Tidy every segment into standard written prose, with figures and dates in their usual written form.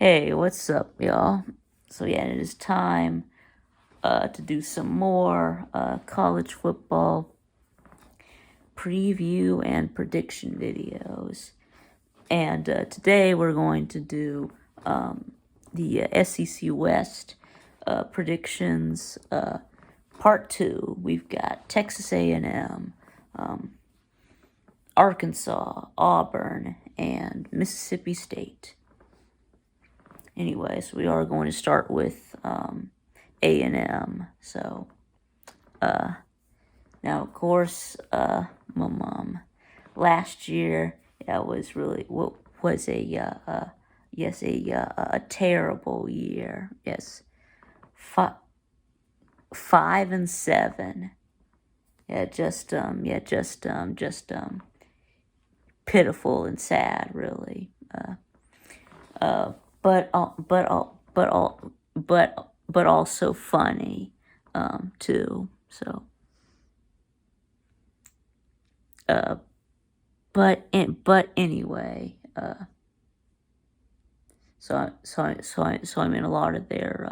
Hey, what's up, y'all? So yeah, it is time to do some more college football preview and prediction videos. And today we're going to do the SEC West predictions part 2. We've got Texas A&M, Arkansas, Auburn, and Mississippi State. Anyways, we are going to start with A&M. So, now of course, my mom last year that was really what was a terrible year. Yes, 5-7. Just pitiful and sad, really. But also funny, too. So, but anyway, so I mean, a lot of their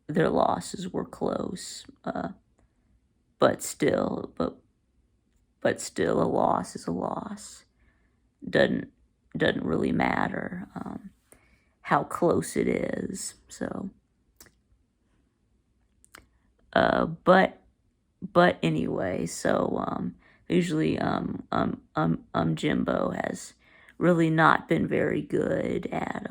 losses were close, but still, a loss is a loss. Doesn't really matter how close it is. So, but anyway, so usually Jimbo has really not been very good at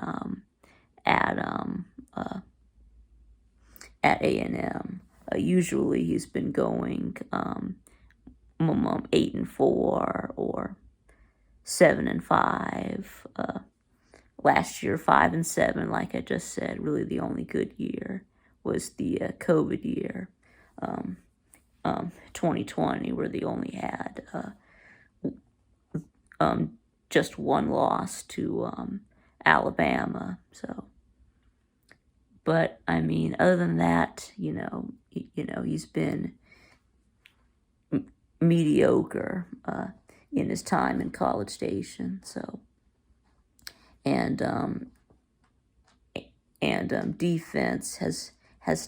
A&M. Usually he's been going 8-4 or 7-5. Last year 5-7, like I just said. Really, the only good year was the COVID year, 2020, where they only had just one loss to Alabama. So, but I mean, other than that, he's been mediocre in his time in College Station. So, and defense has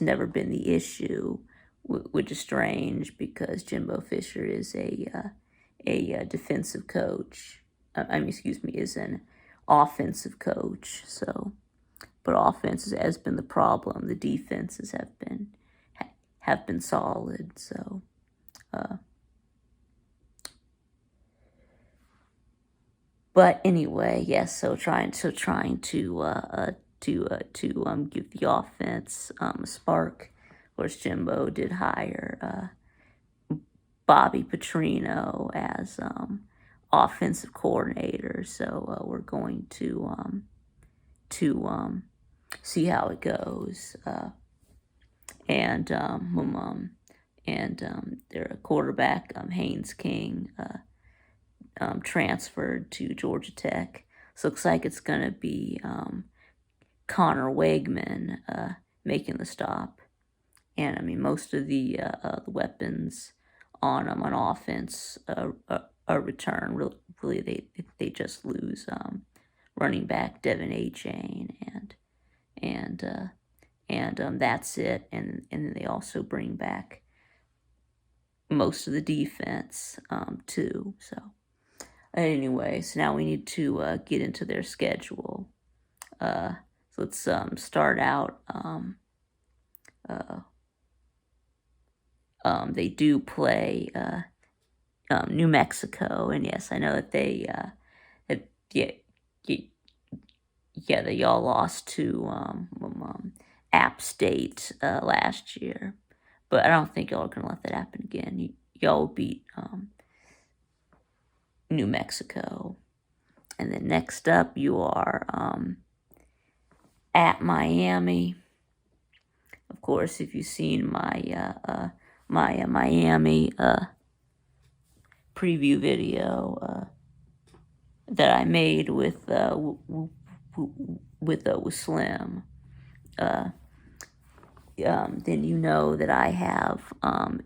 never been the issue, which is strange because Jimbo Fisher is a defensive coach. Is an offensive coach. So, but offense has been the problem. The defenses have been solid. So, but anyway, yes. So trying to give the offense a spark. Of course, Jimbo did hire Bobby Petrino as offensive coordinator. So we're going to see how it goes. And their quarterback Haynes King transferred to Georgia Tech. So it looks like it's going to be Connor Wegman making the stop. And I mean, most of the weapons on offense are return. Really, they just lose running back Devin Achane and that's it. And then they also bring back most of the defense too. So anyway, so now we need to get into their schedule. So let's start out. They do play New Mexico, and yes, I know that they they all lost to App State last year, but I don't think y'all are gonna let that happen again. Y'all beat New Mexico, and then next up you are at Miami. Of course, if you've seen my Miami preview video that I made with Slim, then you know that I have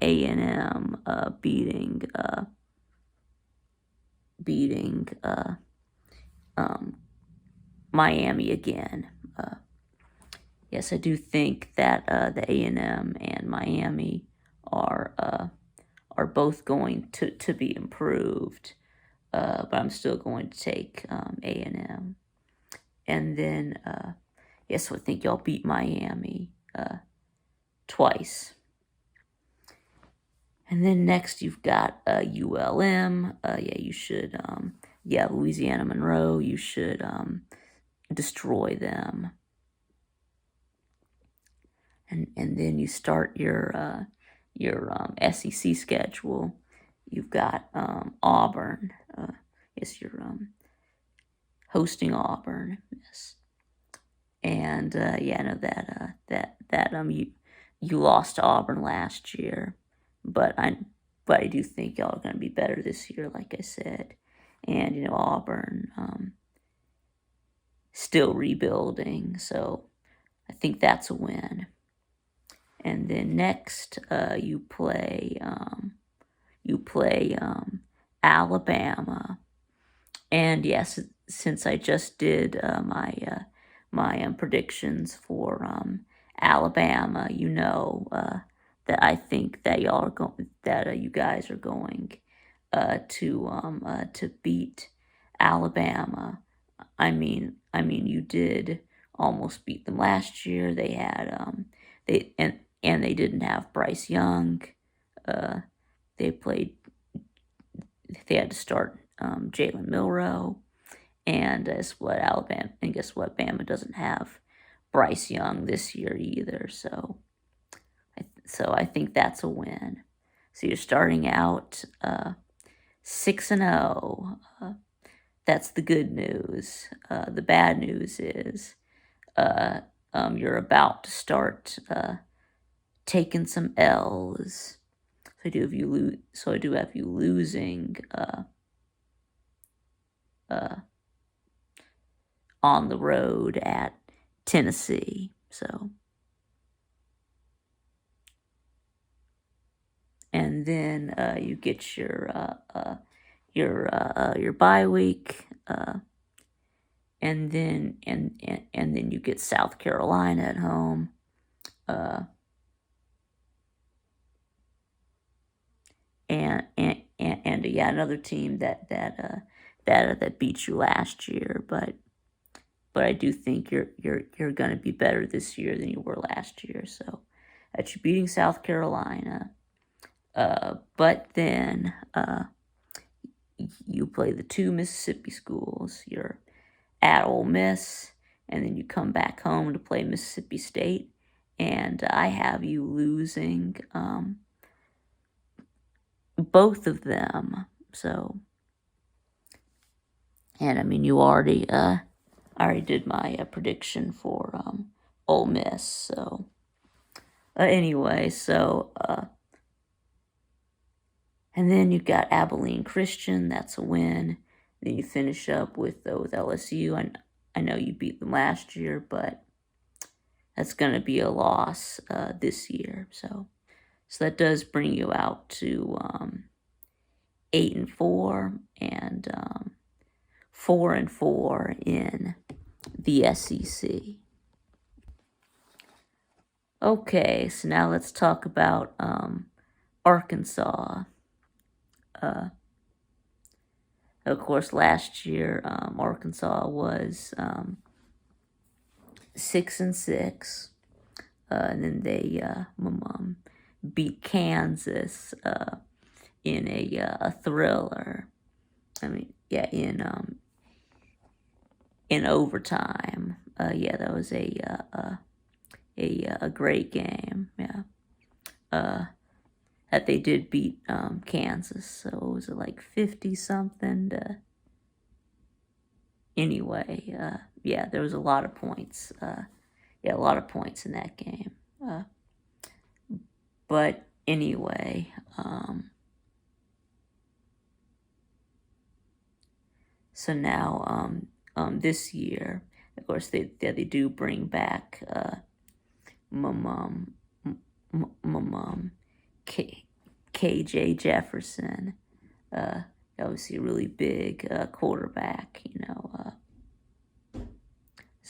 A&M beating Miami again. Yes, I do think that the A&M and Miami are both going to be improved, but I'm still going to take A&M. And then, yes, I think y'all beat Miami twice. And then next you've got ULM. Yeah, you should. Yeah, Louisiana Monroe. You should destroy them. And then you start your SEC schedule. You've got Auburn. Yes, you're hosting Auburn. Yes, and yeah, I know that you lost to Auburn last year, but I do think y'all are going to be better this year, like I said, and Auburn still rebuilding, so I think that's a win. And then next, you play Alabama, and yes, since I just did my predictions for Alabama, that I think that y'all are going that you guys are going to beat Alabama. I mean, you did almost beat them last year. They had and they didn't have Bryce Young. Uh, they played. They had to start Jalen Milrow, and guess what? Bama doesn't have Bryce Young this year either. So I think that's a win. So you're starting out 6-0. That's the good news. The bad news is you're about to start taking some L's. So I do have you losing on the road at Tennessee. So, and then you get your bye week, and then you get South Carolina at home. And yeah, another team that beat you last year, but I do think you're going to be better this year than you were last year. So that you're beating South Carolina, but then you play the two Mississippi schools. You're at Ole Miss, and then you come back home to play Mississippi State, and I have you losing both of them. So, and I mean, you already did my prediction for Ole Miss. So anyway, and then you got Abilene Christian. That's a win. Then you finish up with LSU. I know you beat them last year, but that's going to be a loss this year. So that does bring you out to 8-4 and 4-4 in the SEC. Okay, so now let's talk about Arkansas. Of course, last year Arkansas was 6-6, and then they beat Kansas in a thriller. I mean, yeah, in overtime. Yeah, that was a great game. Yeah. That they did beat Kansas. So was it like 50 something to. Anyway, yeah, there was a lot of points. Yeah, a lot of points in that game. But anyway, so now this year, of course, they do bring back KJ Jefferson, obviously a really big quarterback,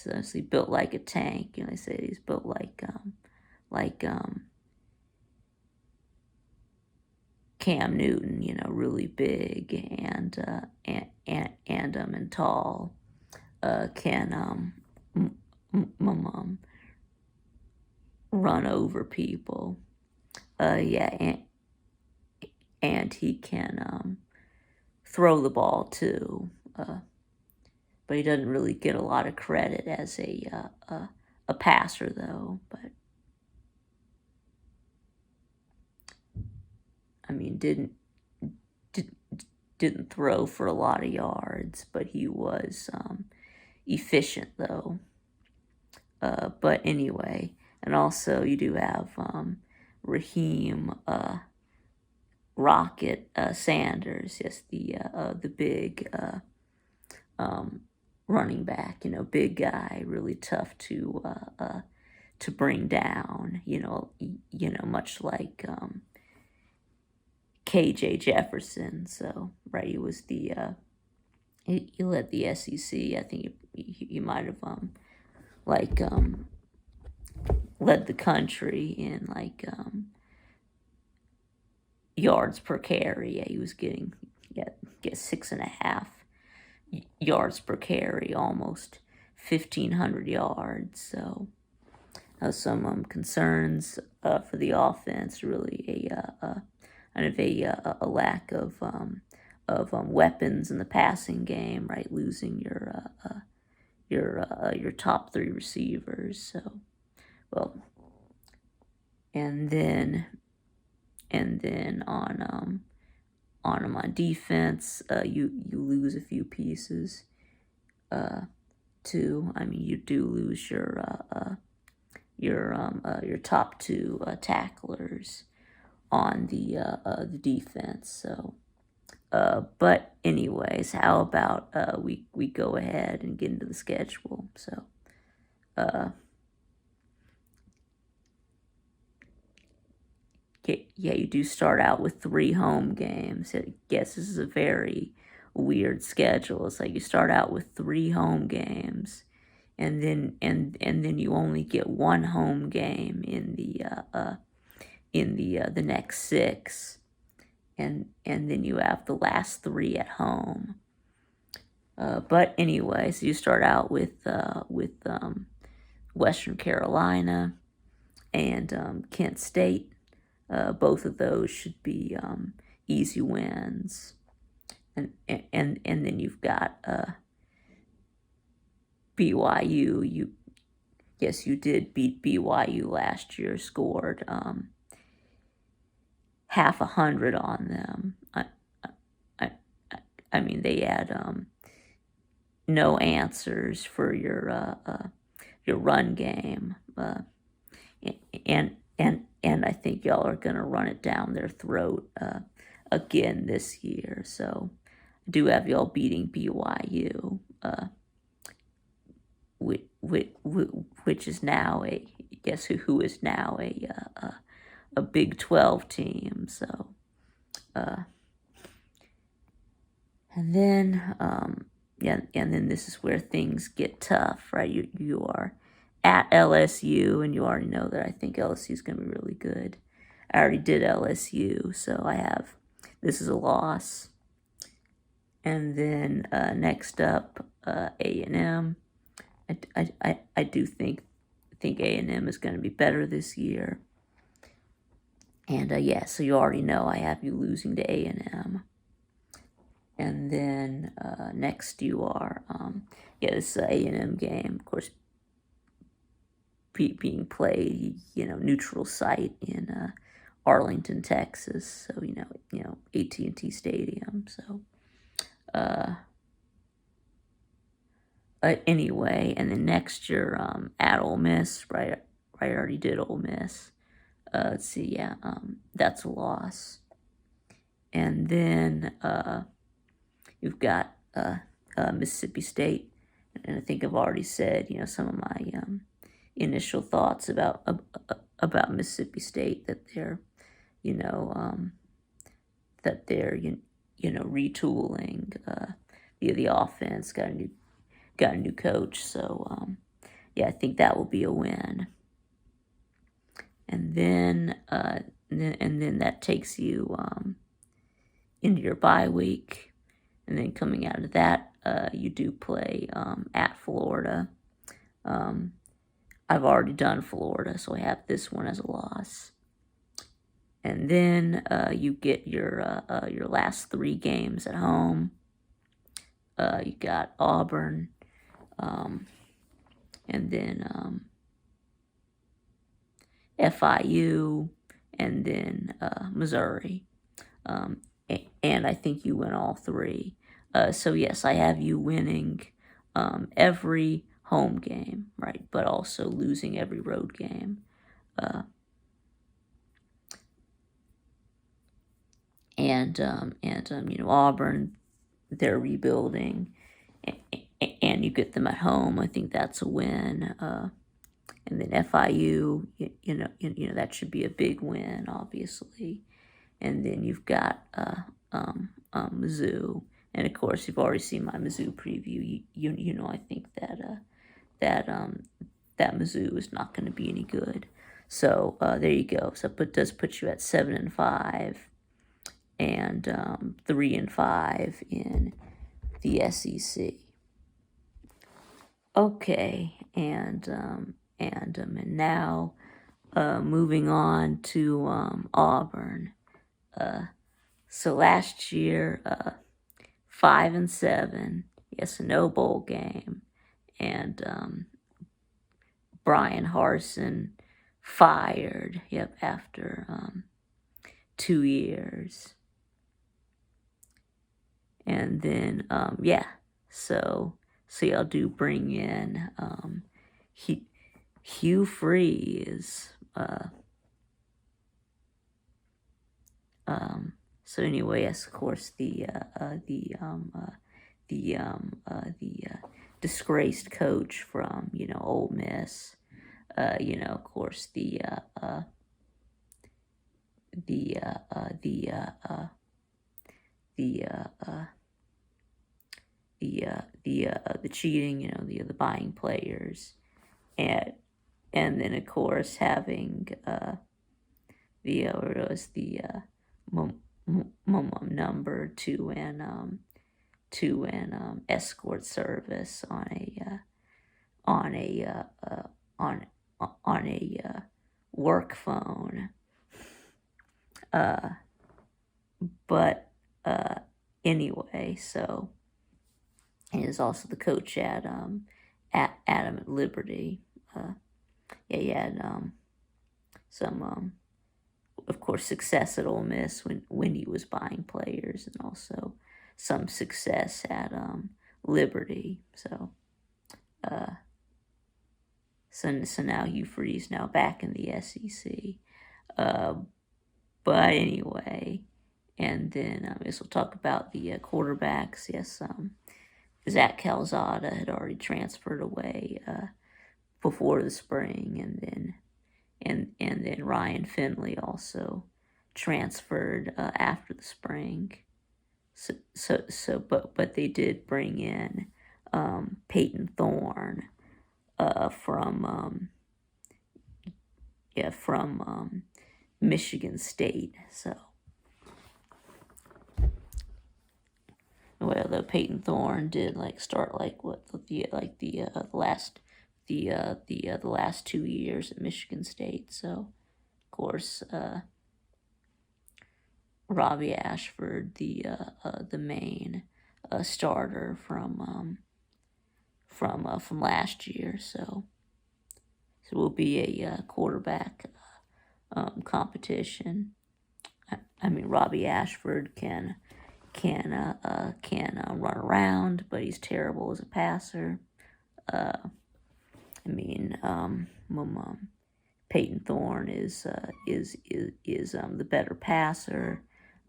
So he built like a tank. They say he's built like Cam Newton. Really big and tall. Can run over people. Yeah, and he can throw the ball too. But he doesn't really get a lot of credit as a passer though. But I mean, didn't throw for a lot of yards, but he was efficient though. But anyway, and also you do have Raheem Rocket Sanders, yes, the big running back, big guy, really tough to bring down, much like KJ Jefferson. So right, he was he led the SEC. I think he might have led the country in yards per carry. Yeah, he was getting get 6.5 yards per carry, almost 1,500 yards. So some concerns for the offense. Really kind of a lack of weapons in the passing game. Right, losing your top 3 receivers. So well, and then on defense, you lose a few pieces too. I mean, you do lose your top 2 tacklers on the defense. So, but anyways, how about we go ahead and get into the schedule? So, yeah, you do start out with 3 home games. I guess this is a very weird schedule. It's like you start out with 3 home games, and then you only get 1 home game in the next 6, and then you have the last 3 at home. But anyway, so you start out with Western Carolina and Kent State. Both of those should be easy wins, and then you've got BYU. You did beat BYU last year. Scored 100 on them. I mean, they had no answers for your run game, and I think y'all are gonna run it down their throat again this year. So I do have y'all beating BYU, which is now who is now a Big 12 team. So and then and then this is where things get tough, right? You are at LSU, and you already know that I think LSU is going to be really good. I already did LSU, so this is a loss. And then next up, A&M. I do think A&M is going to be better this year. And so you already know I have you losing to A&M. And then next you are, this A&M game, of course, being played, neutral site in Arlington, Texas. So AT&T Stadium. So anyway, and then next year at Ole Miss, right? I already did Ole Miss. Let's see, that's a loss. And then you've got Mississippi State, and I think I've already said, some of my initial thoughts about Mississippi State, that they're, retooling the offense, got a new coach, so I think that will be a win. And then that takes you into your bye week, and then coming out of that, you do play at Florida. I've already done Florida, so I have this one as a loss. And then you get your last 3 games at home. You got Auburn, and then FIU, and then Missouri. And I think you win all 3. So yes, I have you winning every home game, right? But also losing every road game. And Auburn, they're rebuilding, and you get them at home. I think that's a win. And then FIU, you know that should be a big win, obviously. And then you've got Mizzou, and of course you've already seen my Mizzou preview. You know I think that Mizzou is not going to be any good. So there you go. So it does put you at 7-5, and 3-5 in the SEC. Okay, and now moving on to Auburn. So last year, 5-7. Yes, no bowl game, and Brian Harsin fired. Yep, after 2 years. And then so y'all do bring in Hugh Freeze. So anyway, yes, of course the disgraced coach from Ole Miss. Of course the cheating, the buying players, and then of course having number 2 and escort service on a work phone. But anyway, so he is also the coach at Adam at Liberty. He had some of course success at Ole Miss when he was buying players, and also some success at Liberty. So so now Hugh Freeze now back in the SEC. But anyway, and then I guess we'll talk about the quarterbacks. Yes, Zach Calzada had already transferred away before the spring, and then Ryan Finley also transferred after the spring. But they did bring in Peyton Thorne from Michigan State. So, well, though Peyton Thorne did start the last 2 years at Michigan State. So, of course, Robbie Ashford, the main starter from last year. So it will be a quarterback competition. I mean, Robbie Ashford can run around, but he's terrible as a passer. Peyton Thorne is the better passer,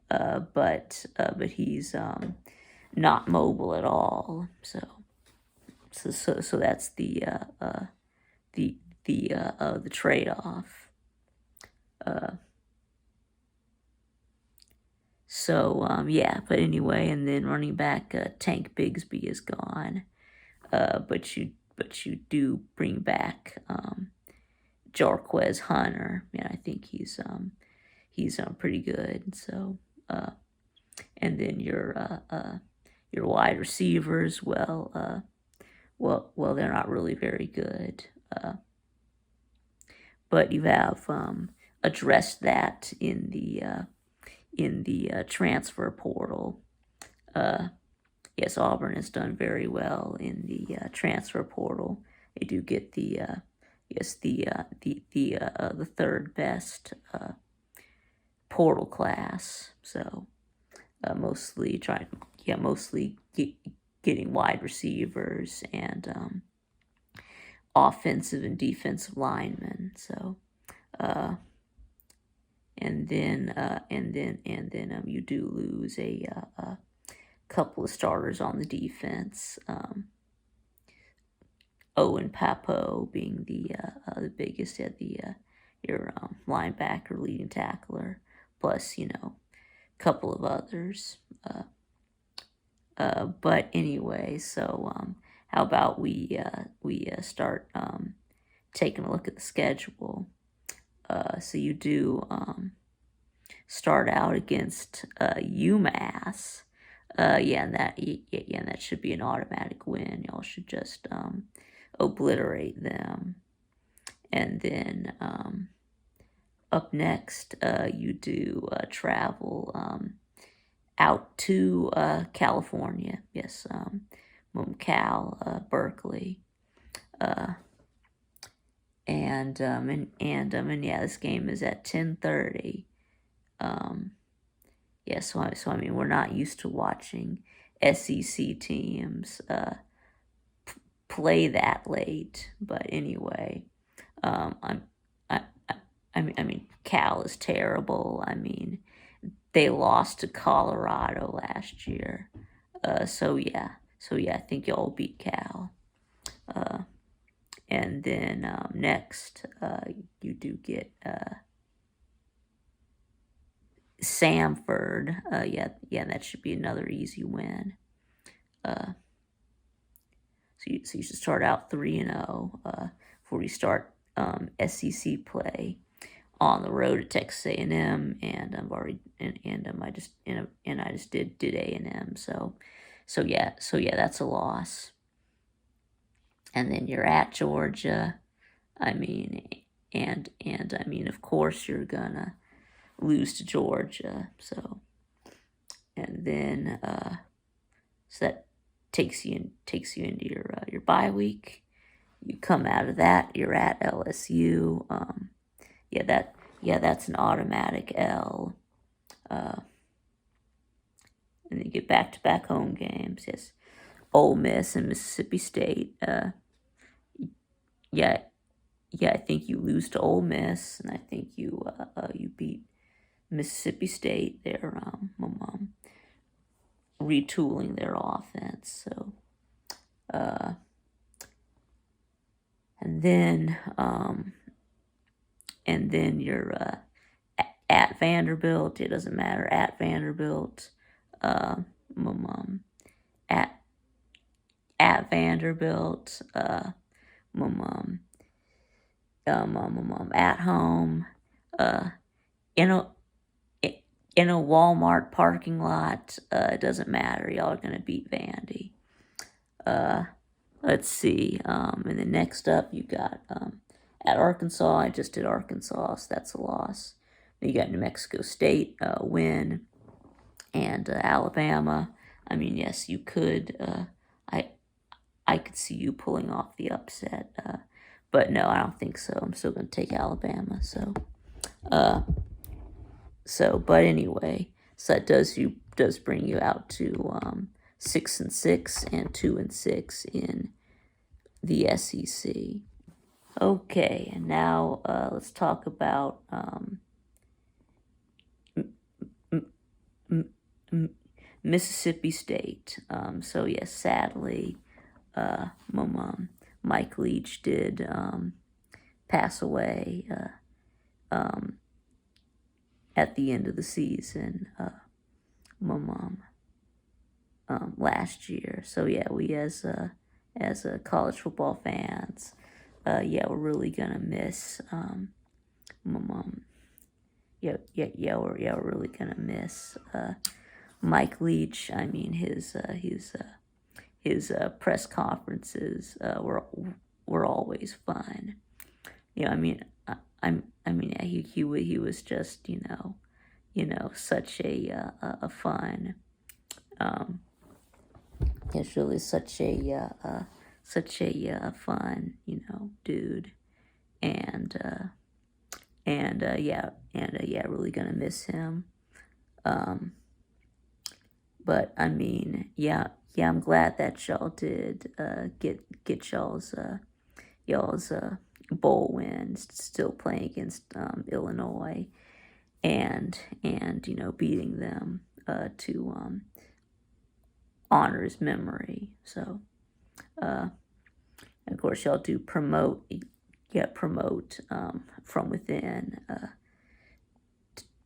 but he's not mobile at all. So that's the trade-off. But anyway, and then running back Tank Bigsby is gone, but but you do bring back Jarquez Hunter, and I think he's pretty good. So, and then your wide receivers, well, they're not really very good. But you have addressed that in the transfer portal. Yes, Auburn has done very well in the transfer portal. They do get the third best portal class. So mostly getting wide receivers and offensive and defensive linemen. So and then you do lose a couple of starters on the defense. Owen Papo being the biggest at your linebacker, leading tackler, plus a couple of others. But anyway, so how about we start taking a look at the schedule? So you do start out against UMass. And that should be an automatic win. Y'all should just obliterate them. And then up next, you do travel out to California. Yes, Cal, Berkeley. And this game is at 10:30. So I mean, we're not used to watching SEC teams play that late. But anyway, I mean, Cal is terrible. I mean, they lost to Colorado last year. So yeah, I think y'all beat Cal. And then next, you do get Samford. That should be another easy win. So you should start out 3-0 before you start SEC play on the road at Texas A&M, and I just did A&M. So that's a loss. And then you're at Georgia. I mean, and I mean, of course you're gonna lose to Georgia. So, and then so that takes you into your bye week. You come out of that, you're at LSU. That's an automatic L. And then you get back-to-back home games. Yes, Ole Miss and Mississippi State. I think you lose to Ole Miss, and I think you beat Mississippi State. They're retooling their offense. So, and then you're at Vanderbilt. It doesn't matter, at Vanderbilt. At Vanderbilt. At home. In a Walmart parking lot. It doesn't matter. Y'all are gonna beat Vandy. Let's see. And then next up, you got at Arkansas. I just did Arkansas, so that's a loss. Then you got New Mexico State, win, and Alabama. I mean, yes, you could. I could see you pulling off the upset, but no, I don't think so. I'm still going to take Alabama. But anyway, so that does bring you out to 6-6 and 2-6 in the SEC. Okay, and now let's talk about Mississippi State. So yes, sadly, Mike Leach did pass away at the end of the season, last year. So yeah, we as as a college football fans, yeah, we're really gonna miss um, we're really gonna miss Mike Leach. I mean, his press conferences were always fun. I mean, he was just such a fun. It's really such a fun dude, and yeah, really gonna miss him. But I mean, I'm glad that y'all did get y'all's bowl win, still playing against Illinois, and beating them to honor his memory. So of course y'all do promote from within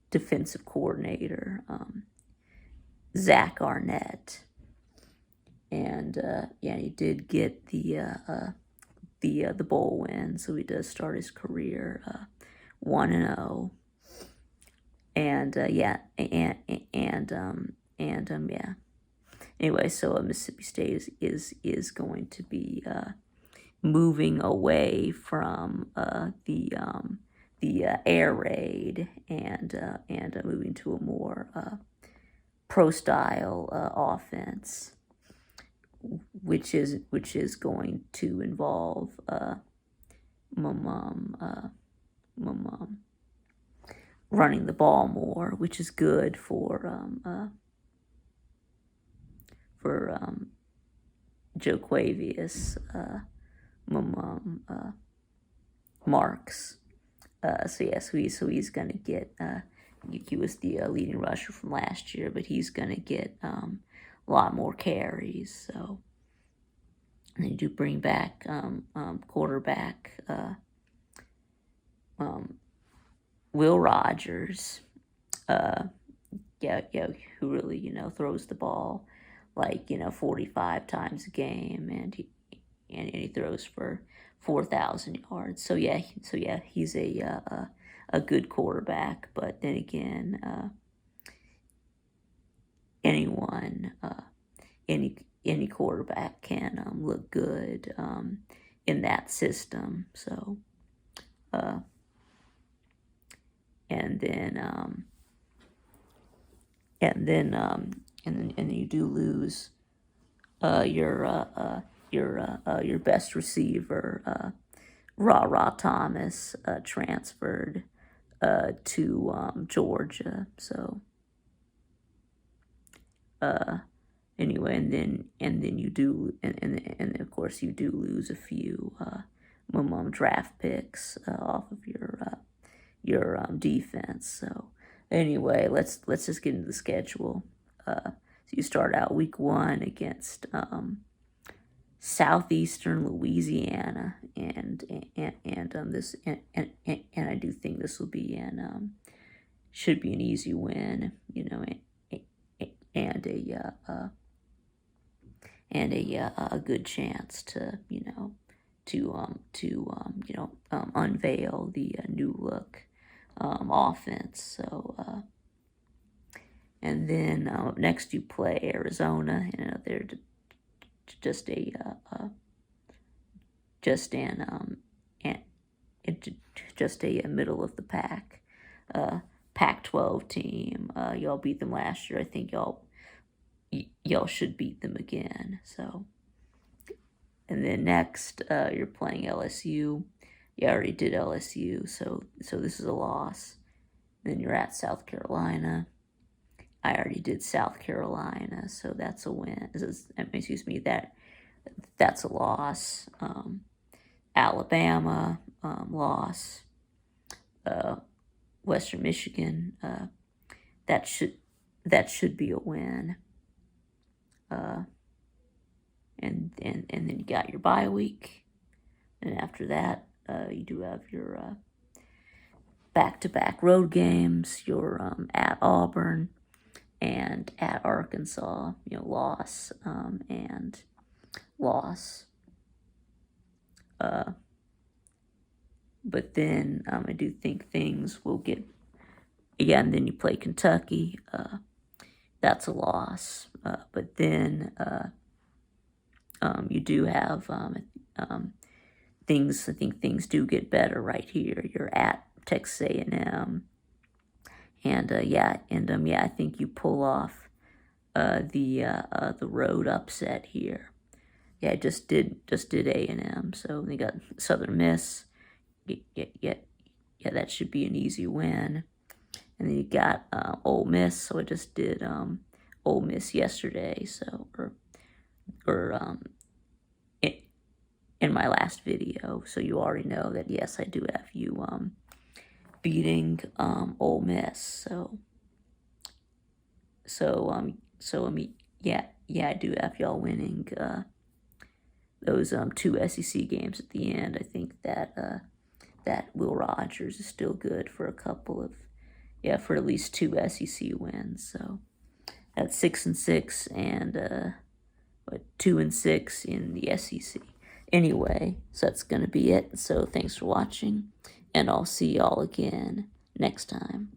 defensive coordinator Zach Arnett, and he did get the bowl win, so he does start his career 1-0, and yeah. Anyway, so Mississippi State is going to be moving away from the air raid and moving to a more pro style offense, which is going to involve running the ball more, which is good for Joquavius Marks. So he's gonna get. He was the leading rusher from last year, but he's gonna get a lot more carries. So they do bring back quarterback Will Rogers. Who really throws the ball like 45 times a game, and he throws for 4,000 yards. So he's a good quarterback. But then again, any quarterback can look good in that system. So and then you do lose your best receiver, Ra Thomas, transferred to Georgia. So anyway, and then you do, and of course you do lose a few draft picks off of your defense. So anyway, let's just get into the schedule. So you start out week 1 against southeastern Louisiana, and I do think this will be should be an easy win, and a good chance to unveil the new look offense. So and then up next you play Arizona. They're just a middle of the pack Pac-12 team. Y'all beat them last year. I think y'all should beat them again. So, and then next you're playing LSU. You already did LSU, so this is a loss. Then you're at South Carolina. I already did South Carolina, so that's a win. Excuse me, that's a loss. Alabama, loss. Western Michigan, that should be a win. And then you got your bye week, and after that, you do have your back-to-back road games. You're at Auburn and at Arkansas. Loss and loss. But then I do think things will get, yeah, and then you play Kentucky. That's a loss. But then you do have things. I think things do get better right here. You're at Texas A&M, and I think you pull off the road upset here. Yeah, I just did A&M, so they got Southern Miss. Yeah, that should be an easy win. And then you got Ole Miss, so I just did Ole Miss yesterday, so or in my last video, so you already know that yes, I do have you beating Ole Miss. So I mean, yeah, I do have y'all winning those two SEC games at the end. I think that that Will Rogers is still good for a couple of, for at least two SEC wins. So that's 6-6 and 2-6 in the SEC. Anyway, so that's gonna be it. So thanks for watching, and I'll see y'all again next time.